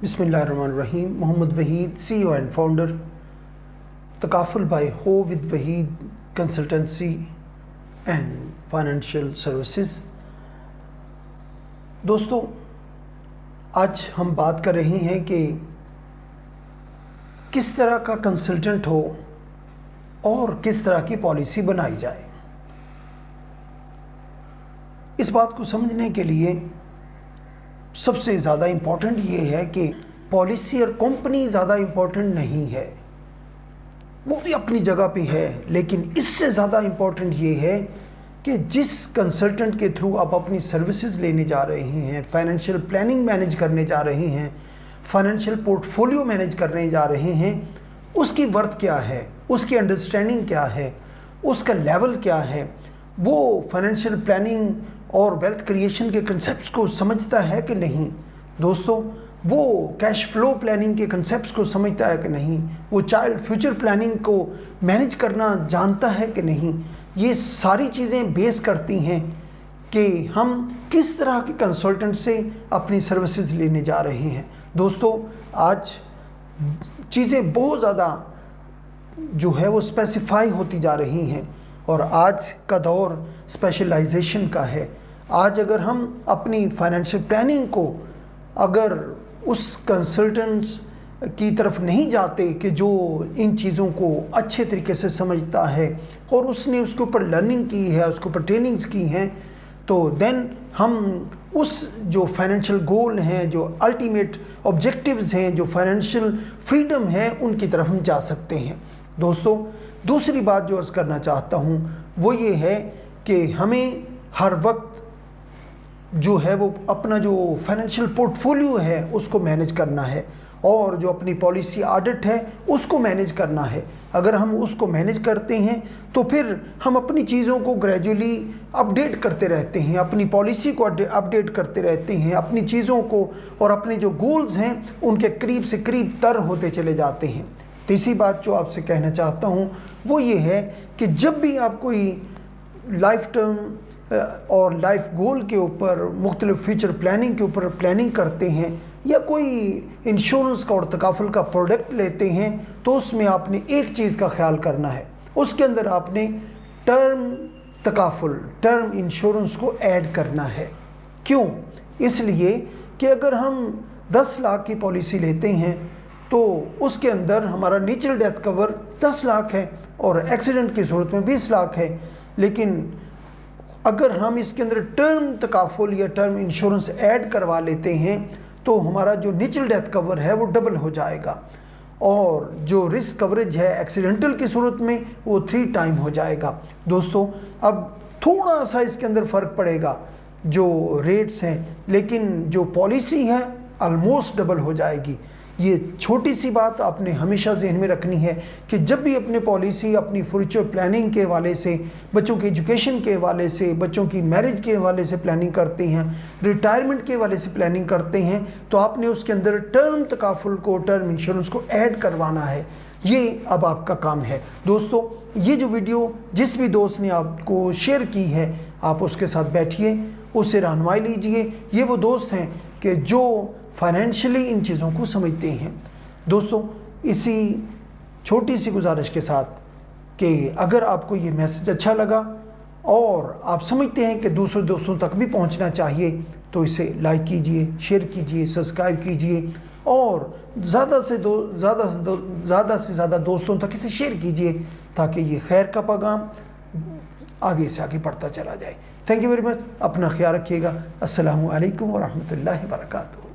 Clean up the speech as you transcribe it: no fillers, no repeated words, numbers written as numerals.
Bismillahirrahmanirrahim. Muhammad Waheed, CEO and founder, Takaful by Ho with Waheed Consultancy and Financial Services. दोस्तों, आज हम बात कर रहे हैं कि किस तरह का कंसल्टेंट हो और किस तरह की पॉलिसी बनाई जाए। इस बात को समझने के लिए सबसे ज़्यादा इम्पॉर्टेंट ये है कि पॉलिसी और कंपनी ज़्यादा इम्पॉर्टेंट नहीं है, वो भी अपनी जगह पे है, लेकिन इससे ज़्यादा इम्पॉर्टेंट ये है कि जिस कंसल्टेंट के थ्रू आप अपनी सर्विसेज लेने जा रहे हैं, फाइनेंशियल प्लानिंग मैनेज करने जा रहे हैं, फाइनेंशियल पोर्टफोलियो मैनेज करने जा रहे हैं, उसकी वर्थ क्या है, उसकी अंडरस्टैंडिंग क्या है, उसका लेवल क्या है, वो फाइनेंशियल प्लानिंग और वेल्थ क्रिएशन के कंसेप्ट्स को समझता है कि नहीं। दोस्तों, वो कैश फ्लो प्लानिंग के कंसेप्ट्स को समझता है कि नहीं, वो चाइल्ड फ्यूचर प्लानिंग को मैनेज करना जानता है कि नहीं। ये सारी चीज़ें बेस करती हैं कि हम किस तरह के कंसल्टेंट से अपनी सर्विसेज लेने जा रहे हैं। दोस्तों, आज चीज़ें बहुत ज़्यादा जो है वो स्पेसिफाई होती जा रही हैं और आज का दौर स्पेशलाइजेशन का है। आज अगर हम अपनी फाइनेंशियल प्लानिंग को अगर उस कंसल्टेंट्स की तरफ नहीं जाते कि जो इन चीज़ों को अच्छे तरीके से समझता है और उसने उसके ऊपर लर्निंग की है, उसके ऊपर ट्रेनिंग्स की हैं, तो देन हम उस जो फाइनेंशियल गोल हैं, जो अल्टीमेट ऑब्जेक्टिव्स हैं, जो फाइनेंशियल फ्रीडम है, उनकी तरफ हम जा सकते हैं। दोस्तों, दूसरी बात जो अर्ज़ करना चाहता हूँ वो ये है कि हमें हर वक्त जो है वो अपना जो फाइनेंशियल पोर्टफोलियो है उसको मैनेज करना है और जो अपनी पॉलिसी ऑडिट है उसको मैनेज करना है। अगर हम उसको मैनेज करते हैं तो फिर हम अपनी चीज़ों को ग्रेजुअली अपडेट करते रहते हैं, अपनी पॉलिसी को अपडेट करते रहते हैं, अपनी चीज़ों को और अपने जो गोल्स हैं उनके करीब से करीब तर होते चले जाते हैं। तीसरी बात जो आपसे कहना चाहता हूँ वो ये है कि जब भी आप कोई लाइफ टर्म और लाइफ गोल के ऊपर, मुख्तलिफ फ्यूचर प्लानिंग के ऊपर प्लानिंग करते हैं या कोई इंश्योरेंस का और तकाफुल का प्रोडक्ट लेते हैं, तो उसमें आपने एक चीज़ का ख्याल करना है, उसके अंदर आपने टर्म तकाफुल, टर्म इंश्योरेंस को ऐड करना है। क्यों? इसलिए कि अगर हम 10 लाख की पॉलिसी लेते हैं तो उसके अंदर हमारा नेचुरल डेथ कवर 10 लाख है और एक्सीडेंट की सूरत में 20 लाख है, लेकिन अगर हम इसके अंदर टर्म तकाफुल या टर्म इंश्योरेंस ऐड करवा लेते हैं तो हमारा जो नेचुरल डेथ कवर है वो डबल हो जाएगा और जो रिस्क कवरेज है एक्सीडेंटल की सूरत में वो 3 टाइम हो जाएगा। दोस्तों, अब थोड़ा सा इसके अंदर फ़र्क पड़ेगा जो रेट्स हैं, लेकिन जो पॉलिसी है ऑलमोस्ट डबल हो जाएगी। ये छोटी सी बात आपने हमेशा ज़हन में रखनी है कि जब भी अपने पॉलिसी अपनी फ्यूचर प्लानिंग के हवाले से, बच्चों की एजुकेशन के हवाले से, बच्चों की मैरिज के हवाले से प्लानिंग करते हैं, रिटायरमेंट के हवाले से प्लानिंग करते हैं, तो आपने उसके अंदर टर्म तकाफुल को, टर्म इंश्योरेंस को ऐड करवाना है। ये अब आपका काम है। दोस्तों, ये जो वीडियो जिस भी दोस्त ने आपको शेयर की है, आप उसके साथ बैठिए, उससे रहनुमाई लीजिए। ये वो दोस्त हैं कि जो फाइनेंशियली इन चीज़ों को समझते हैं। दोस्तों, इसी छोटी सी गुजारिश के साथ कि अगर आपको ये मैसेज अच्छा लगा और आप समझते हैं कि दूसरे दोस्तों तक भी पहुंचना चाहिए, तो इसे लाइक कीजिए, शेयर कीजिए, सब्सक्राइब कीजिए और ज़्यादा से ज़्यादा दोस्तों तक इसे शेयर कीजिए ताकि ये खैर का पैगाम आगे से आगे बढ़ता चला जाए। Thank you very much. अपना ख्याल रखिएगा। अस्सलामु अलैकुम व रहमतुल्लाहि व बरकातहू।